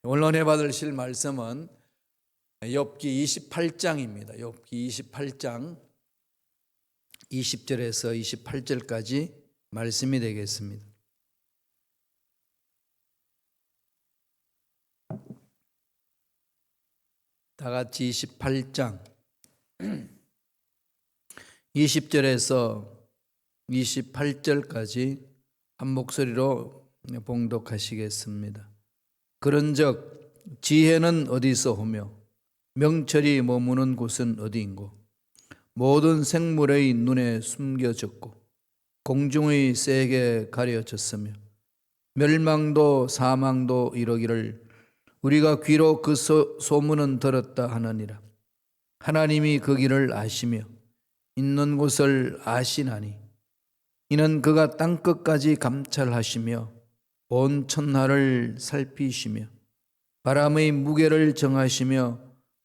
오늘 은혜 받으실 말씀은 욥기 28장입니다. 욥기 28장 20절에서 28절까지 말씀이 되겠습니다. 다 같이 28장 20절에서 28절까지 한 목소리로 봉독하시겠습니다. 그런즉 지혜는 어디서 오며 명철이 머무는 곳은 어디인고? 모든 생물의 눈에 숨겨졌고 공중의 새에게 가려졌으며 멸망도 사망도 이러기를 우리가 귀로 그 소문은 들었다 하느니라. 하나님이 그 길을 아시며 있는 곳을 아시나니 이는 그가 땅끝까지 감찰하시며 온 천하를 살피시며 바람의 무게를 정하시며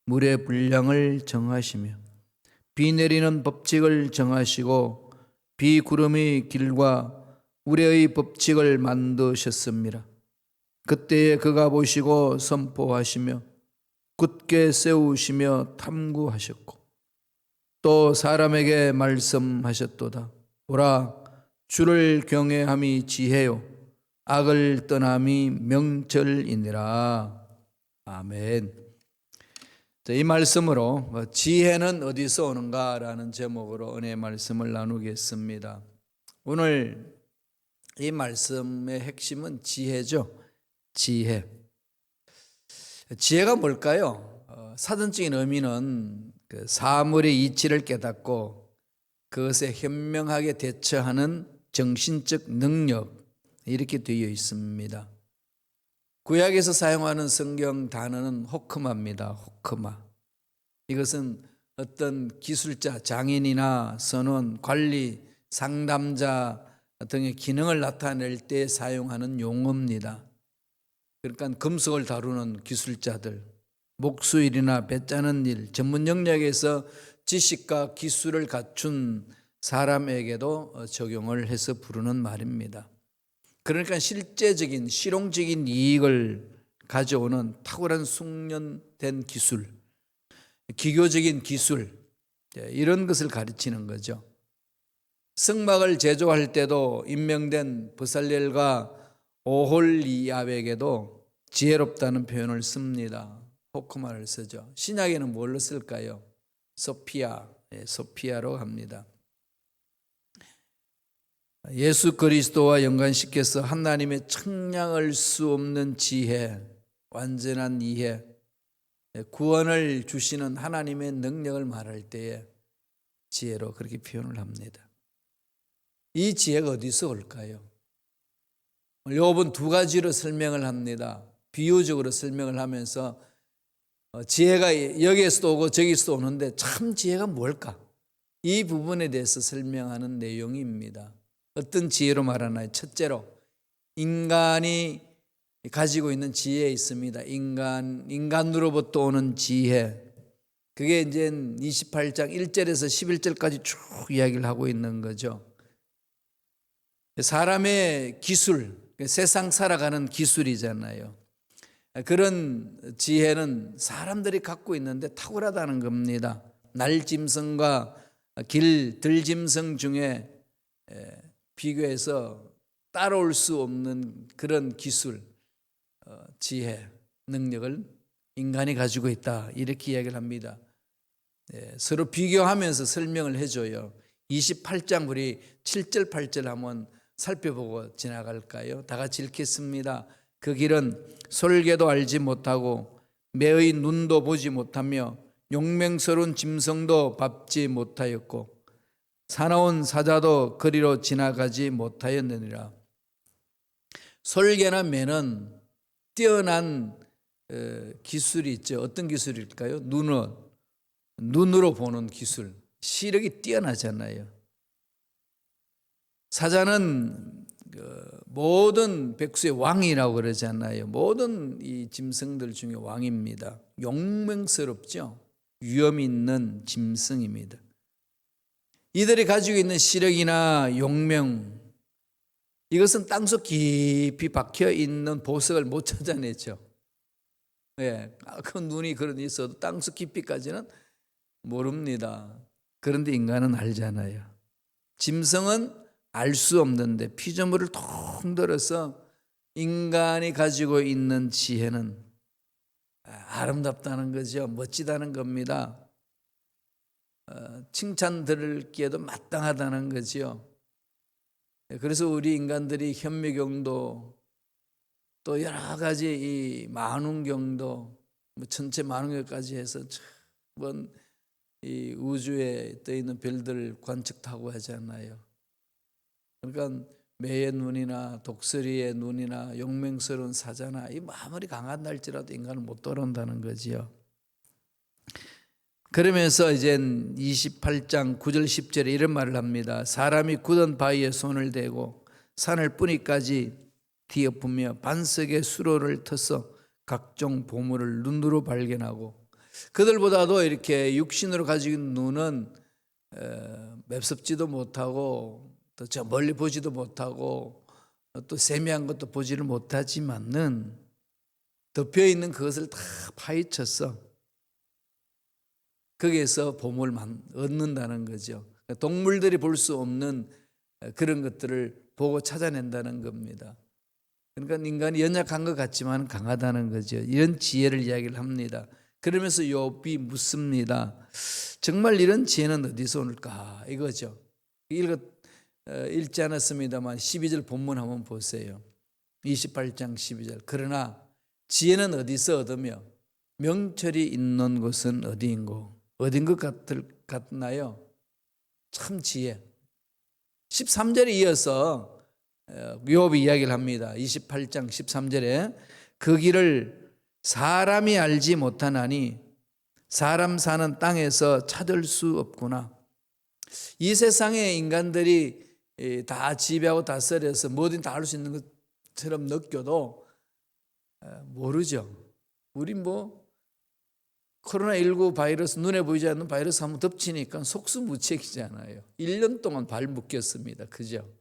물의 분량을 정하시며 비 내리는 법칙을 정하시고 비구름의 길과 우레의 법칙을 만드셨습니다. 그때에 그가 보시고 선포하시며 굳게 세우시며 탐구하셨고 또 사람에게 말씀하셨도다. 보라, 주를 경외함이 지혜요 악을 떠남이 명철이니라. 아멘. 이 말씀으로 지혜는 어디서 오는가라는 제목으로 은혜의 말씀을 나누겠습니다. 오늘 이 말씀의 핵심은 지혜죠. 지혜. 지혜가 뭘까요? 사전적인 의미는 그 사물의 이치를 깨닫고 그것에 현명하게 대처하는 정신적 능력, 이렇게 되어 있습니다. 구약에서 사용하는 성경 단어는 호크마입니다. 호크마. 이것은 어떤 기술자, 장인이나 선원, 관리, 상담자 등의 기능을 나타낼 때 사용하는 용어입니다. 그러니까 금속을 다루는 기술자들, 목수일이나 배짜는 일, 전문 영역에서 지식과 기술을 갖춘 사람에게도 적용을 해서 부르는 말입니다. 그러니까 실제적인 실용적인 이익을 가져오는 탁월한 숙련된 기술, 기교적인 기술, 이런 것을 가르치는 거죠. 성막을 제조할 때도 임명된 브살렐과 오홀리압에게도 지혜롭다는 표현을 씁니다. 호크마를 쓰죠. 신약에는 뭘로 쓸까요? 소피아, 소피아로 합니다. 예수 그리스도와 연관시켜서 하나님의 청량할 수 없는 지혜, 완전한 이해, 구원을 주시는 하나님의 능력을 말할 때에 지혜로 그렇게 표현을 합니다. 이 지혜가 어디서 올까요? 욥은 두 가지로 설명을 합니다. 비유적으로 설명을 하면서 지혜가 여기에서도 오고 저기서도 오는데 참 지혜가 뭘까? 이 부분에 대해서 설명하는 내용입니다. 어떤 지혜로 말하나요? 첫째로 인간이 가지고 있는 지혜에 있습니다. 인간으로부터 오는 지혜. 그게 이제 28장 1절에서 11절까지 쭉 이야기를 하고 있는 거죠. 사람의 기술, 세상 살아가는 기술이잖아요. 그런 지혜는 사람들이 갖고 있는데 탁월하다는 겁니다. 날짐승과 들짐승 중에 비교해서 따라올 수 없는 그런 기술, 지혜, 능력을 인간이 가지고 있다, 이렇게 이야기를 합니다. 서로 비교하면서 설명을 해줘요. 28장 우리 7절 8절 한번 살펴보고 지나갈까요? 다 같이 읽겠습니다. 그 길은 솔개도 알지 못하고 매의 눈도 보지 못하며 용맹스러운 짐승도 밟지 못하였고 사나운 사자도 거리로 지나가지 못하였느니라. 솔개나 매는 뛰어난 기술이 있죠. 어떤 기술일까요? 눈으로 보는 기술, 시력이 뛰어나잖아요. 사자는 모든 백수의 왕이라고 그러잖아요. 모든 이 짐승들 중에 왕입니다. 용맹스럽죠. 위험 있는 짐승입니다. 이들이 가지고 있는 시력이나 용명, 이것은 땅속 깊이 박혀 있는 보석을 못 찾아내죠. 예, 그 눈이 그런 있어도 땅속 깊이까지는 모릅니다. 그런데 인간은 알잖아요. 짐승은 알 수 없는데 피조물을 통틀어서 인간이 가지고 있는 지혜는 아름답다는 거죠. 멋지다는 겁니다. 칭찬 들을기에도 마땅하다는 거죠. 그래서 우리 인간들이 현미경도 또 여러 가지 이 만운경도 전체 만운경까지 해서 먼 이 우주에 떠 있는 별들 관측하고 하잖아요. 그러니까 매의 눈이나 독수리의 눈이나 용맹스러운 사자나 이 아무리 강한 날지라도 인간은 못 따라온다는 거지요. 그러면서 이제 28장 9절 10절에 이런 말을 합니다. 사람이 굳은 바위에 손을 대고 산을 뿌리까지 뒤엎으며 반석의 수로를 터서 각종 보물을 눈으로 발견하고, 그들보다도 이렇게 육신으로 가지고 있는 눈은 맵섭지도 못하고 또 저 멀리 보지도 못하고 또 세미한 것도 보지를 못하지만은 덮여 있는 그것을 다 파헤쳐서 거기에서 보물을 얻는다는 거죠. 동물들이 볼 수 없는 그런 것들을 보고 찾아낸다는 겁니다. 그러니까 인간이 연약한 것 같지만 강하다는 거죠. 이런 지혜를 이야기를 합니다. 그러면서 욥이 묻습니다. 정말 이런 지혜는 어디서 올까 이거죠. 읽지 않았습니다만 12절 본문 한번 보세요. 28장 12절. 그러나 지혜는 어디서 얻으며 명철이 있는 곳은 어디인고. 어딘 것 같나요? 참 지혜. 13절에 이어서 욥이 이야기를 합니다. 28장 13절에 그 길을 사람이 알지 못하나니 사람 사는 땅에서 찾을 수 없구나. 이 세상의 인간들이 다 지배하고 다스려서 뭐든 다 알 수 있는 것처럼 느껴도 모르죠. 우리 코로나19 바이러스, 눈에 보이지 않는 바이러스 한번 덮치니까 속수무책이잖아요. 1년 동안 발 묶였습니다. 그죠?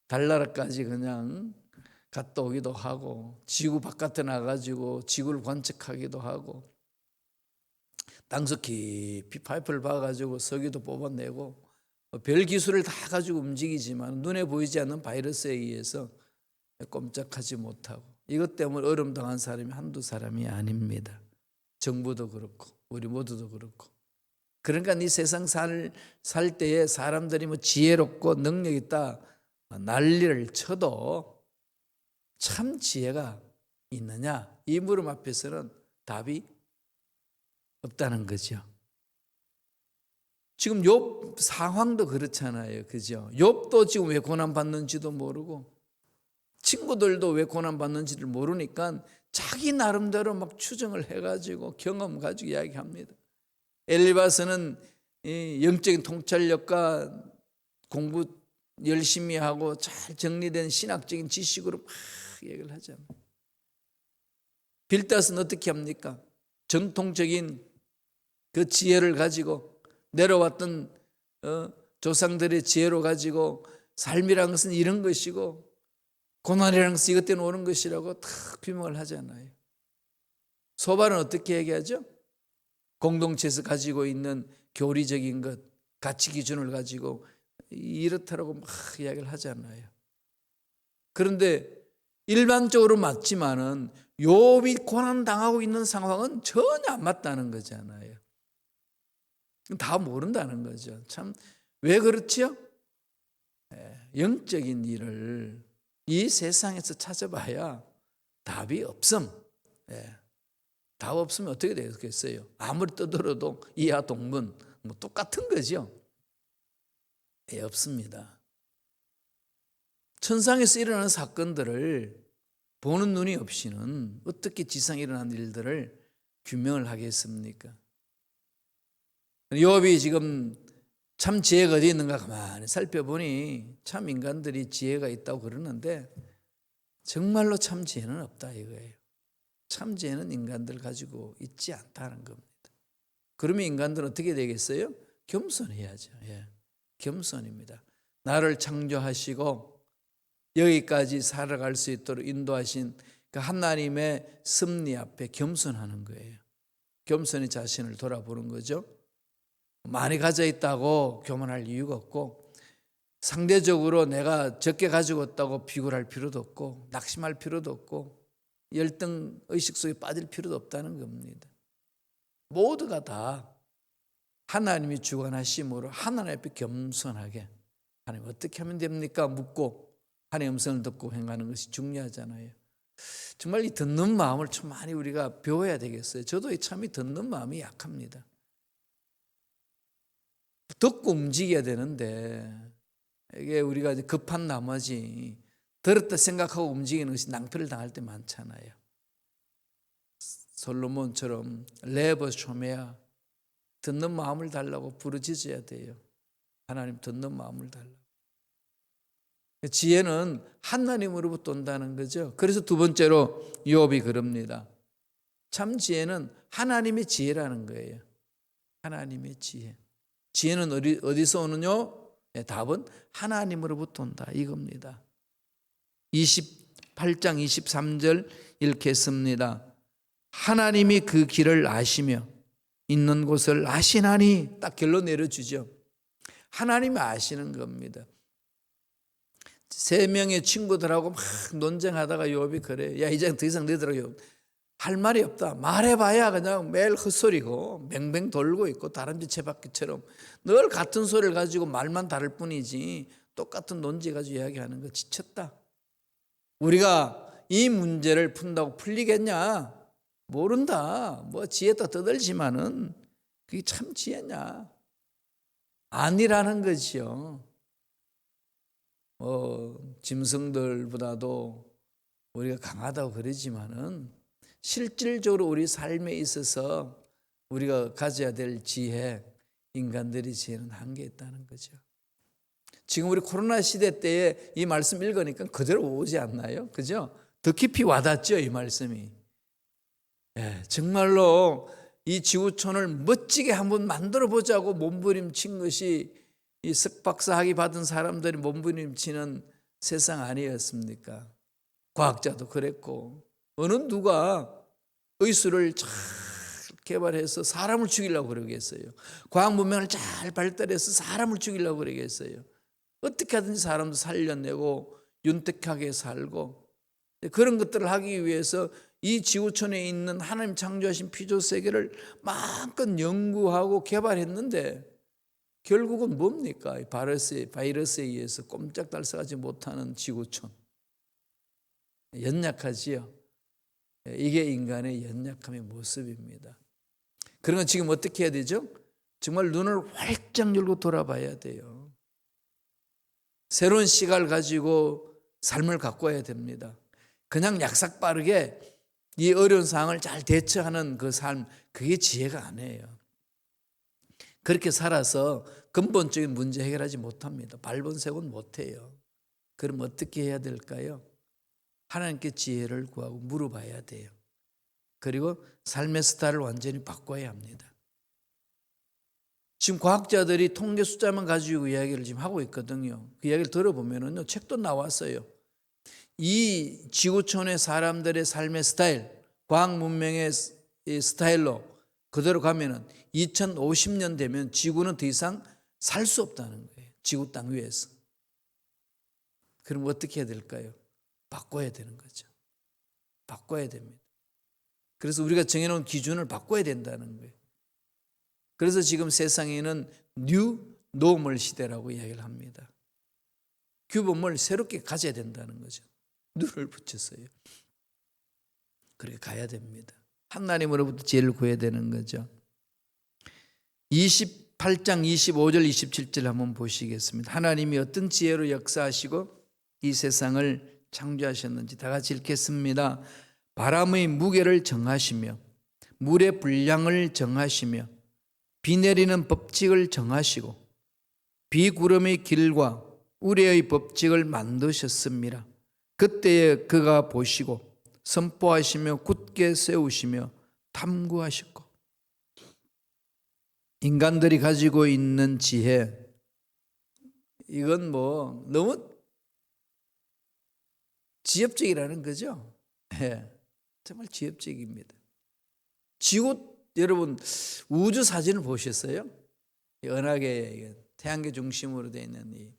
달나라까지 그냥 갔다 오기도 하고, 지구 바깥에 나가지고 지구를 관측하기도 하고, 땅속 깊이 파이프를 박아가지고 석유도 뽑아내고, 별 기술을 다 가지고 움직이지만 눈에 보이지 않는 바이러스에 의해서 꼼짝하지 못하고, 이것 때문에 어려움 당한 사람이 한두 사람이 아닙니다. 정부도 그렇고 우리 모두도 그렇고. 그러니까 이 세상 살 때에 사람들이 지혜롭고 능력 있다 난리를 쳐도 참 지혜가 있느냐, 이 물음 앞에서는 답이 없다는 거죠. 지금 욥 상황도 그렇잖아요. 그죠? 욥도 지금 왜 고난받는지도 모르고 친구들도 왜 고난받는지를 모르니까 자기 나름대로 막 추정을 해가지고 경험 가지고 이야기합니다. 엘리바스는 영적인 통찰력과 공부 열심히 하고 잘 정리된 신학적인 지식으로 막 얘기를 하잖아요. 빌닷은 어떻게 합니까? 전통적인 그 지혜를 가지고 내려왔던 조상들의 지혜로 가지고 삶이란 것은 이런 것이고 고난이라는 것은 이것 때문에 오는 것이라고 탁 규명을 하잖아요. 소발은 어떻게 얘기하죠? 공동체에서 가지고 있는 교리적인 것, 가치 기준을 가지고 이렇다라고 막 이야기를 하잖아요. 그런데 일반적으로 맞지만은 욥이 고난 당하고 있는 상황은 전혀 안 맞다는 거잖아요. 다 모른다는 거죠. 참 왜 그렇지요? 영적인 일을 이 세상에서 찾아봐야 답이 없음. 답 없으면 어떻게 되겠어요? 아무리 떠들어도 이하 동문 똑같은 거죠. 없습니다. 천상에서 일어나는 사건들을 보는 눈이 없이는 어떻게 지상에 일어나는 일들을 규명을 하겠습니까? 욥이 지금 참 지혜가 어디 있는가 가만히 살펴보니 참 인간들이 지혜가 있다고 그러는데 정말로 참 지혜는 없다 이거예요. 참 지혜는 인간들 가지고 있지 않다는 겁니다. 그러면 인간들은 어떻게 되겠어요? 겸손해야죠. 겸손입니다. 나를 창조하시고 여기까지 살아갈 수 있도록 인도하신 하나님의 섭리 앞에 겸손하는 거예요. 겸손히 자신을 돌아보는 거죠. 많이 가져 있다고 교만할 이유가 없고, 상대적으로 내가 적게 가지고 있다고 비굴할 필요도 없고, 낙심할 필요도 없고, 열등 의식 속에 빠질 필요도 없다는 겁니다. 모두가 다 하나님이 주관하심으로 하나님 앞에 겸손하게, 하나님 어떻게 하면 됩니까? 묻고 하나님의 음성을 듣고 행하는 것이 중요하잖아요. 정말 이 듣는 마음을 좀 많이 우리가 배워야 되겠어요. 저도 참 이 듣는 마음이 약합니다. 듣고 움직여야 되는데, 이게 우리가 급한 나머지 들었다 생각하고 움직이는 것이 낭패를 당할 때 많잖아요. 솔로몬처럼 레버 쇼메야, 듣는 마음을 달라고 부르짖어야 돼요. 하나님 듣는 마음을 달라고. 지혜는 하나님으로부터 온다는 거죠. 그래서 두 번째로 요업이 그럽니다. 참 지혜는 하나님의 지혜라는 거예요. 하나님의 지혜. 지혜는 어디서 오느냐? 네, 답은 하나님으로부터 온다, 이겁니다. 28장 23절 읽겠습니다. 하나님이 그 길을 아시며 있는 곳을 아시나니, 딱 결론 내려주죠. 하나님이 아시는 겁니다. 세 명의 친구들하고 막 논쟁하다가 요업이 그래요. 야, 이제 더 이상 너희들하고 할 말이 없다. 말해봐야 그냥 매일 헛소리고 맹맹 돌고 있고 다람쥐 채바퀴처럼 늘 같은 소리를 가지고 말만 다를 뿐이지 똑같은 논지 가지고 이야기하는 거 지쳤다. 우리가 이 문제를 푼다고 풀리겠냐? 모른다. 뭐 지혜다 떠들지만은 그게 참 지혜냐? 아니라는 거지요. 짐승들보다도 우리가 강하다고 그러지만은 실질적으로 우리 삶에 있어서 우리가 가져야 될 지혜, 인간들의 지혜는 한계 있다는 거죠. 지금 우리 코로나 시대 때에 이 말씀 읽으니까 그대로 오지 않나요? 그죠? 더 깊이 와닿죠, 이 말씀이. 예, 정말로 이 지구촌을 멋지게 한번 만들어 보자고 몸부림친 것이 이 석박사 학위 받은 사람들이 몸부림치는 세상 아니었습니까? 과학자도 그랬고, 어느 누가 의술을 잘 개발해서 사람을 죽이려고 그러겠어요? 과학 문명을 잘 발달해서 사람을 죽이려고 그러겠어요? 어떻게 하든지 사람도 살려내고 윤택하게 살고, 그런 것들을 하기 위해서 이 지구촌에 있는 하나님 창조하신 피조세계를 마음껏 연구하고 개발했는데 결국은 뭡니까? 바이러스에 의해서 꼼짝달싹하지 못하는 지구촌. 연약하지요. 이게 인간의 연약함의 모습입니다. 그러면 지금 어떻게 해야 되죠? 정말 눈을 활짝 열고 돌아봐야 돼요. 새로운 시각을 가지고 삶을 가꿔야 됩니다. 그냥 약삭빠르게 이 어려운 상황을 잘 대처하는 그 삶, 그게 지혜가 아니에요. 그렇게 살아서 근본적인 문제 해결하지 못합니다. 발본색은 못해요. 그럼 어떻게 해야 될까요? 하나님께 지혜를 구하고 물어봐야 돼요. 그리고 삶의 스타일을 완전히 바꿔야 합니다. 지금 과학자들이 통계 숫자만 가지고 이야기를 지금 하고 있거든요. 그 이야기를 들어보면은요, 책도 나왔어요. 이 지구촌의 사람들의 삶의 스타일, 과학 문명의 스타일로 그대로 가면은 2050년 되면 지구는 더 이상 살 수 없다는 거예요. 지구 땅 위에서. 그럼 어떻게 해야 될까요? 바꿔야 되는 거죠. 바꿔야 됩니다. 그래서 우리가 정해놓은 기준을 바꿔야 된다는 거예요. 그래서 지금 세상에는 뉴 노멀 시대라고 이야기를 합니다. 규범을 새롭게 가져야 된다는 거죠. 누를 붙였어요. 그렇게 가야 됩니다. 하나님으로부터 지혜를 구해야 되는 거죠. 28장 25절 27절 한번 보시겠습니다. 하나님이 어떤 지혜로 역사하시고 이 세상을 창조하셨는지 다 같이 읽겠습니다. 바람의 무게를 정하시며 물의 분량을 정하시며 비 내리는 법칙을 정하시고 비구름의 길과 우레의 법칙을 만드셨습니다. 그때에 그가 보시고 선포하시며 굳게 세우시며 탐구하셨고. 인간들이 가지고 있는 지혜, 이건 뭐 너무 지엽적이라는 거죠. 예, 정말 지엽적입니다. 지구 여러분 우주 사진을 보셨어요? 은하계 태양계 중심으로 되어 있는 이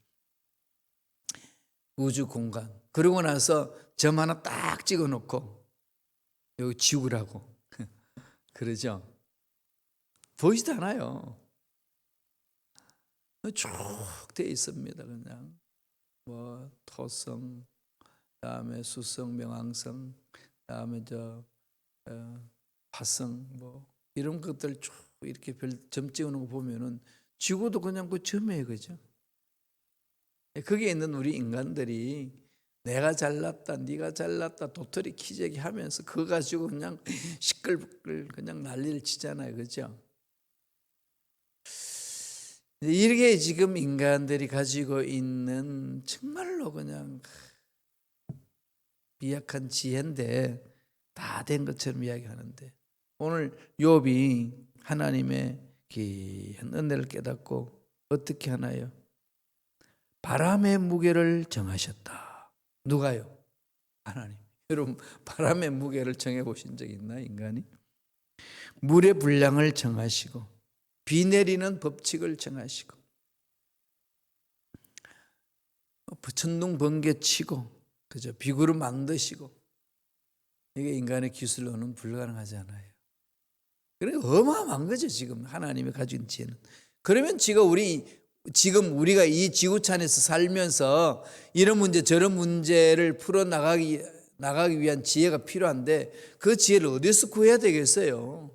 우주 공간. 그러고 나서 점 하나 딱 찍어놓고 여기 지구라고 그러죠. 보이지도 않아요. 쭉 되어 있습니다. 그냥 뭐 토성, 다음에 수성, 명왕성, 다음에 화성 뭐 이런 것들 쭉 이렇게 점 찍어놓은 거 보면은 지구도 그냥 그 점이에요, 그죠? 거기에 있는 우리 인간들이 내가 잘났다, 네가 잘났다, 도토리 키재기 하면서 그거 가지고 그냥 시끌시끌 그냥 난리를 치잖아요, 그죠? 이렇게 지금 인간들이 가지고 있는 정말로 그냥 미약한 지혜인데 다 된 것처럼 이야기하는데 오늘 욥이 하나님의 긴 은혜를 깨닫고 어떻게 하나요? 바람의 무게를 정하셨다. 누가요? 하나님. 여러분 바람의 무게를 정해보신 적 있나 인간이? 물의 분량을 정하시고 비 내리는 법칙을 정하시고 천둥 번개 치고 그죠? 비구름 만드시고 이게 인간의 기술로는 불가능하잖아요. 그러니까 어마어마한 거죠 지금 하나님이 가진 지혜는. 그러면 지금 우리가 이 지구촌에서 살면서 이런 문제 저런 문제를 풀어 나가기 위한 지혜가 필요한데 그 지혜를 어디서 구해야 되겠어요?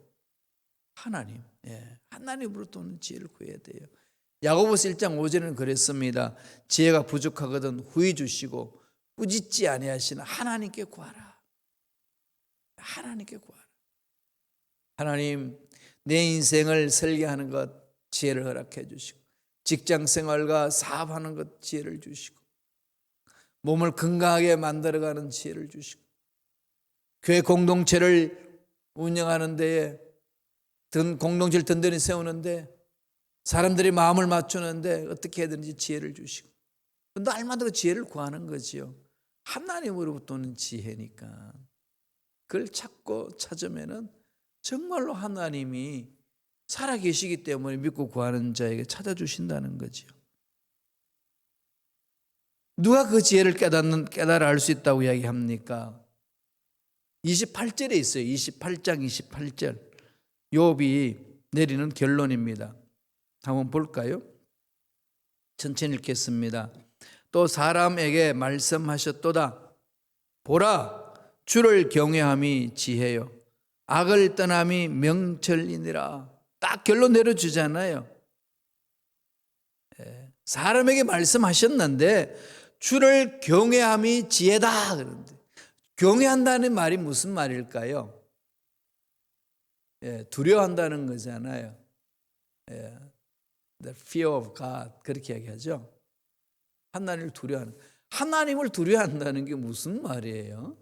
하나님. 예. 하나님으로부터 오는 지혜를 구해야 돼요. 야고보서 1장 5절에는 그랬습니다. 지혜가 부족하거든 후히 주시고 꾸짖지 아니하시나 하나님께 구하라. 하나님께 구하라. 하나님 내 인생을 설계하는 것 지혜를 허락해 주시고 직장 생활과 사업하는 것 지혜를 주시고 몸을 건강하게 만들어가는 지혜를 주시고 교회 공동체를 운영하는 데에 공동체를 든든히 세우는데 사람들이 마음을 맞추는데 어떻게 해야 되는지 지혜를 주시고 날마다 그 지혜를 구하는 거지요. 하나님으로부터 오는 지혜니까 그걸 찾으면은 정말로 하나님이 살아계시기 때문에 믿고 구하는 자에게 찾아주신다는 거지요. 누가 그 지혜를 깨달아 알 수 있다고 이야기합니까? 28절에 있어요. 28장 28절 욥이 내리는 결론입니다. 한번 볼까요? 천천히 읽겠습니다. 또 사람에게 말씀하셨도다. 보라, 주를 경외함이 지혜요 악을 떠남이 명철이니라. 딱 결론 내려주잖아요. 사람에게 말씀하셨는데 주를 경외함이 지혜다. 그런데 경외한다는 말이 무슨 말일까요? 두려워한다는 거잖아요. The fear of God 그렇게 얘기하죠. 하나님을 두려워한다는 게 무슨 말이에요?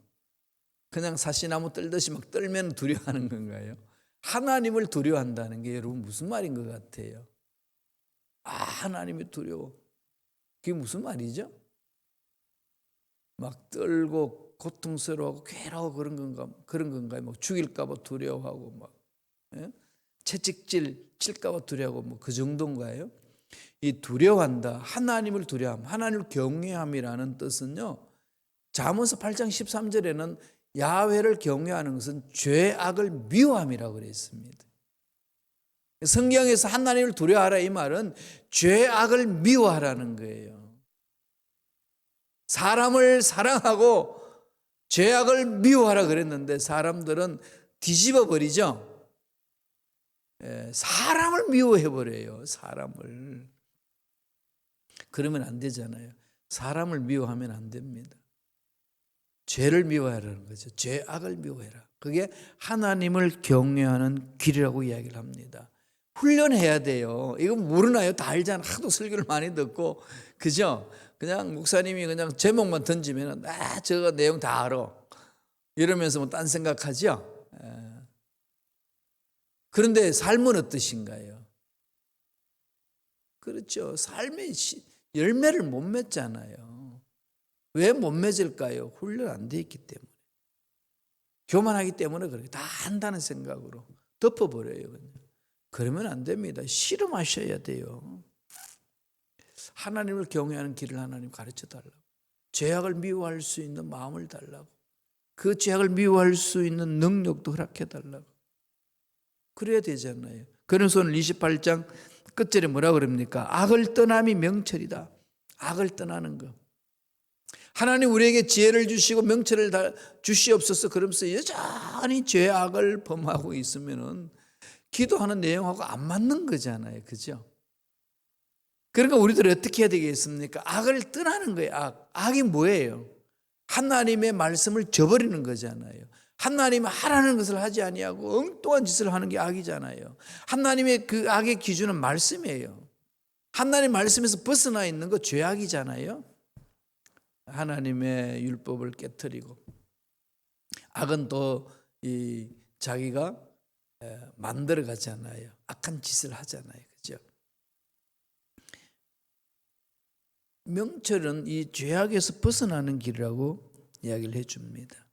그냥 사시나무 떨듯이 막 떨면 두려워하는 건가요? 하나님을 두려워한다는 게 여러분 무슨 말인 것 같아요? 하나님이 두려워. 그게 무슨 말이죠? 막 떨고 고통스러워하고 괴로워 그런 건가요? 막 죽일까 봐 두려워하고 막 채찍질 칠까 봐 두려워하고 뭐 그 정도인가요? 이 두려워한다. 하나님을 두려워함. 하나님을 경외함이라는 뜻은요. 잠언서 8장 13절에는 야훼를 경외하는 것은 죄악을 미워함이라고 그랬습니다. 성경에서 하나님을 두려워하라 이 말은 죄악을 미워하라는 거예요. 사람을 사랑하고 죄악을 미워하라 그랬는데 사람들은 뒤집어 버리죠. 사람을 미워해 버려요. 사람을. 그러면 안 되잖아요. 사람을 미워하면 안 됩니다. 죄를 미워하라는 거죠. 죄악을 미워해라. 그게 하나님을 경외하는 길이라고 이야기를 합니다. 훈련해야 돼요. 이거 모르나요? 다 알잖아. 하도 설교를 많이 듣고 그죠? 그냥 목사님이 그냥 제목만 던지면 저거 내용 다 알아. 이러면서 뭐 딴 생각하죠. 그런데 삶은 어떠신가요? 그렇죠. 삶의 열매를 못 맺잖아요. 왜 못 맺을까요? 훈련 안 돼 있기 때문에. 교만하기 때문에 그렇게 다 한다는 생각으로 덮어버려요. 그러면 안 됩니다. 실험하셔야 돼요. 하나님을 경외하는 길을 하나님 가르쳐 달라고. 죄악을 미워할 수 있는 마음을 달라고. 그 죄악을 미워할 수 있는 능력도 허락해 달라고. 그래야 되잖아요. 그래서 오늘 28장 끝절에 뭐라 그럽니까? 악을 떠남이 명철이다. 악을 떠나는 거. 하나님 우리에게 지혜를 주시고 명철을 주시옵소서 그러면서 여전히 죄악을 범하고 있으면은 기도하는 내용하고 안 맞는 거잖아요. 그죠? 그러니까 우리들 어떻게 해야 되겠습니까? 악을 떠나는 거예요. 악이 뭐예요? 하나님의 말씀을 저버리는 거잖아요. 하나님이 하라는 것을 하지 아니하고 엉뚱한 짓을 하는 게 악이잖아요. 하나님의 그 악의 기준은 말씀이에요. 하나님 말씀에서 벗어나 있는 거 죄악이잖아요. 하나님의 율법을 깨트리고 악은 또 자기가 만들어 가잖아요. 악한 짓을 하잖아요. 그죠? 명철은 이 죄악에서 벗어나는 길이라고 이야기를 해줍니다.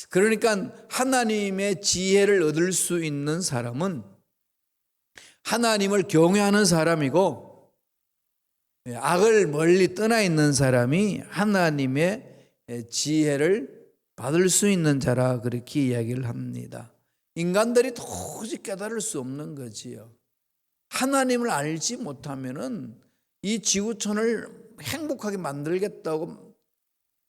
그러니까 하나님의 지혜를 얻을 수 있는 사람은 하나님을 경외하는 사람이고, 악을 멀리 떠나 있는 사람이 하나님의 지혜를 받을 수 있는 자라 그렇게 이야기를 합니다. 인간들이 도저히 깨달을 수 없는 거지요. 하나님을 알지 못하면은 이 지구촌을 행복하게 만들겠다고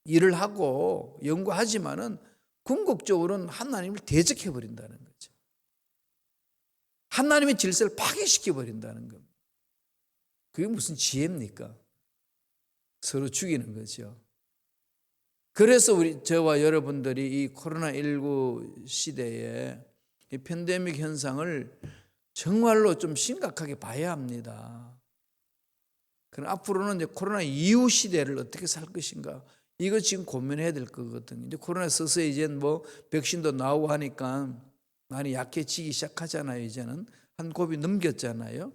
일을 하고 연구하지만은 궁극적으로는 하나님을 대적해 버린다는 거죠. 하나님의 질서를 파괴시켜 버린다는 겁니다. 그게 무슨 지혜입니까? 서로 죽이는 거죠. 그래서 저와 여러분들이 이 코로나19 시대에 이 팬데믹 현상을 정말로 좀 심각하게 봐야 합니다. 그럼 앞으로는 이제 코로나 이후 시대를 어떻게 살 것인가? 이거 지금 고민해야 될 거거든요. 이제 코로나 서서히 이제 뭐 백신도 나오고 하니까 많이 약해지기 시작하잖아요. 이제는 한 고비 넘겼잖아요.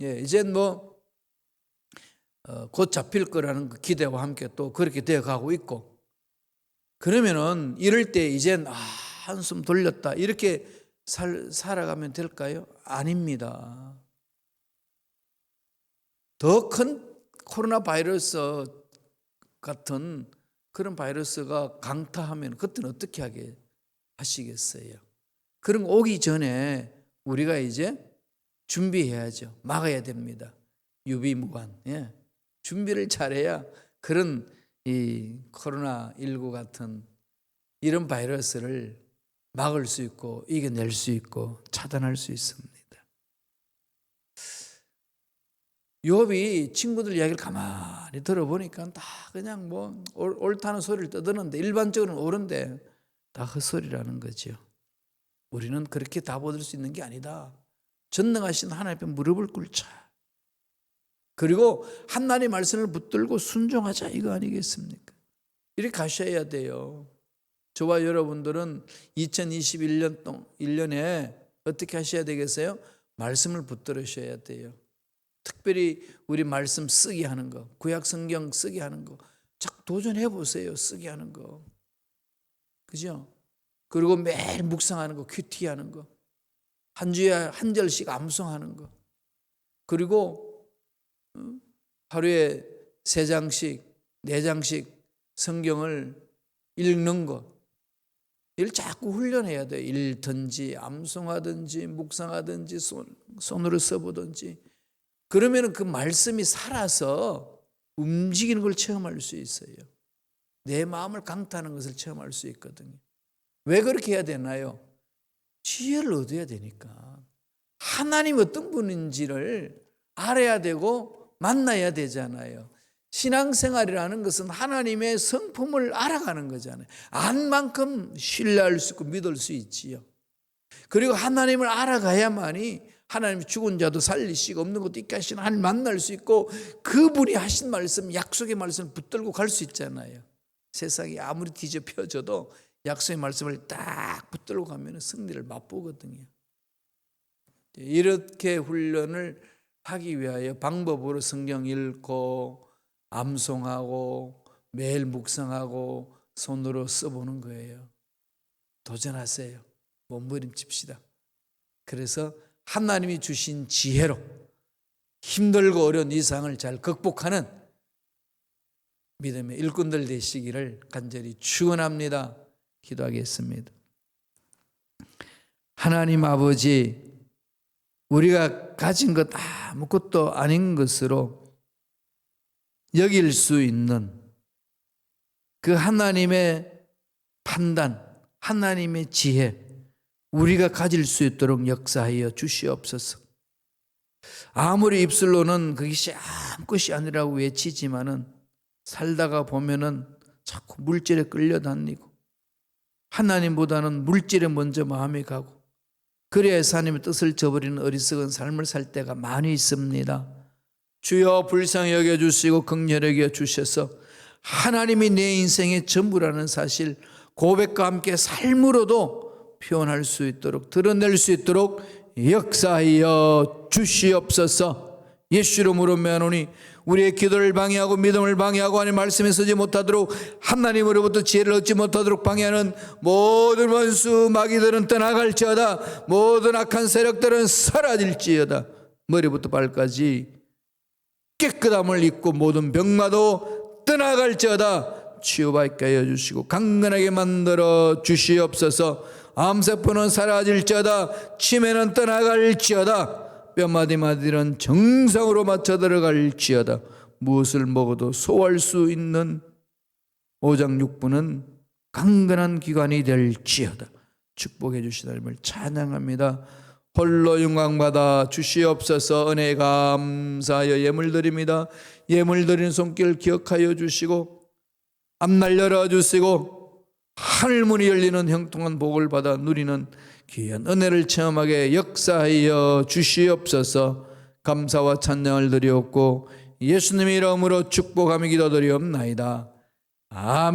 예, 이제 뭐 곧 잡힐 거라는 그 기대와 함께 또 그렇게 되어 가고 있고, 그러면은 이럴 때 이젠 한숨 돌렸다 이렇게 살아가면 될까요? 아닙니다. 더 큰 코로나 바이러스 같은 그런 바이러스가 강타하면 그때는 어떻게 하시겠어요? 그런 거 오기 전에 우리가 이제 준비해야죠. 막아야 됩니다. 유비무관. 예. 준비를 잘해야 그런 이 코로나19 같은 이런 바이러스를 막을 수 있고 이겨낼 수 있고 차단할 수 있습니다. 욥이 친구들 이야기를 가만히 들어보니까 다 그냥 뭐 옳다는 소리를 떠드는데 일반적으로는 옳은데 다 헛소리라는 거죠. 우리는 그렇게 답 얻을 수 있는 게 아니다. 전능하신 하나님 앞에 무릎을 꿇자. 그리고 하나님의 말씀을 붙들고 순종하자 이거 아니겠습니까? 이렇게 가셔야 돼요. 저와 여러분들은 2021년에 어떻게 하셔야 되겠어요? 말씀을 붙들으셔야 돼요. 특별히 우리 말씀 쓰게 하는 거, 구약 성경 쓰게 하는 거, 자꾸 도전해 보세요. 쓰게 하는 거, 그죠? 그리고 매일 묵상하는 거, 큐티하는 거, 한 주에 한 절씩 암송하는 거, 그리고 하루에 3장씩, 4장씩 성경을 읽는 거, 이걸 자꾸 훈련해야 돼요. 읽든지, 암송하든지, 묵상하든지, 손으로 써보든지. 그러면 그 말씀이 살아서 움직이는 걸 체험할 수 있어요. 내 마음을 강타하는 것을 체험할 수 있거든요. 왜 그렇게 해야 되나요? 지혜를 얻어야 되니까. 하나님 어떤 분인지를 알아야 되고 만나야 되잖아요. 신앙생활이라는 것은 하나님의 성품을 알아가는 거잖아요. 안 만큼 신뢰할 수 있고 믿을 수 있지요. 그리고 하나님을 알아가야만이 하나님이 죽은 자도 살리시고 없는 것도 있게 하시는 하나님 만날 수 있고 그분이 하신 말씀, 약속의 말씀을 붙들고 갈 수 있잖아요. 세상이 아무리 뒤집혀져도 약속의 말씀을 딱 붙들고 가면 승리를 맛보거든요. 이렇게 훈련을 하기 위하여 방법으로 성경 읽고 암송하고 매일 묵상하고 손으로 써보는 거예요. 도전하세요. 몸부림칩시다. 그래서 하나님이 주신 지혜로 힘들고 어려운 이 상황을 잘 극복하는 믿음의 일꾼들 되시기를 간절히 축원합니다. 기도하겠습니다. 하나님 아버지, 우리가 가진 것 아무것도 아닌 것으로 여길 수 있는 그 하나님의 판단, 하나님의 지혜, 우리가 가질 수 있도록 역사하여 주시옵소서. 아무리 입술로는 그것이 아무것이 아니라고 외치지만은 살다가 보면은 자꾸 물질에 끌려다니고 하나님보다는 물질에 먼저 마음이 가고, 그래야 하나님의 뜻을 저버리는 어리석은 삶을 살 때가 많이 있습니다. 주여 불쌍히 여겨주시고 긍휼히 여겨주셔서 하나님이 내 인생의 전부라는 사실 고백과 함께 삶으로도 표현할 수 있도록, 드러낼 수 있도록 역사하여 주시옵소서. 예수 이름으로 명하노니 우리의 기도를 방해하고 믿음을 방해하고 하나님 말씀에 서지 못하도록, 하나님으로부터 지혜를 얻지 못하도록 방해하는 모든 원수 마귀들은 떠나갈지어다. 모든 악한 세력들은 사라질지어다. 머리부터 발까지 깨끗함을 입고 모든 병마도 떠나갈지어다. 치유받게 하여 주시고 강건하게 만들어 주시옵소서. 암세포는 사라질지어다. 치매는 떠나갈지어다. 뼈마디마디는 정상으로 맞춰 들어갈지어다. 무엇을 먹어도 소화할 수 있는 오장육부는 강건한 기관이 될지어다. 축복해 주시다 님을 찬양합니다. 홀로 영광받아 주시옵소서. 은혜 감사하여 예물 드립니다. 예물 드리는 손길 기억하여 주시고 앞날 열어주시고 하늘문이 열리는 형통한 복을 받아 누리는 귀한 은혜를 체험하게 역사하여 주시옵소서. 감사와 찬양을 드리옵고 예수님의 이름으로 축복하며 기도드리옵나이다. 아멘.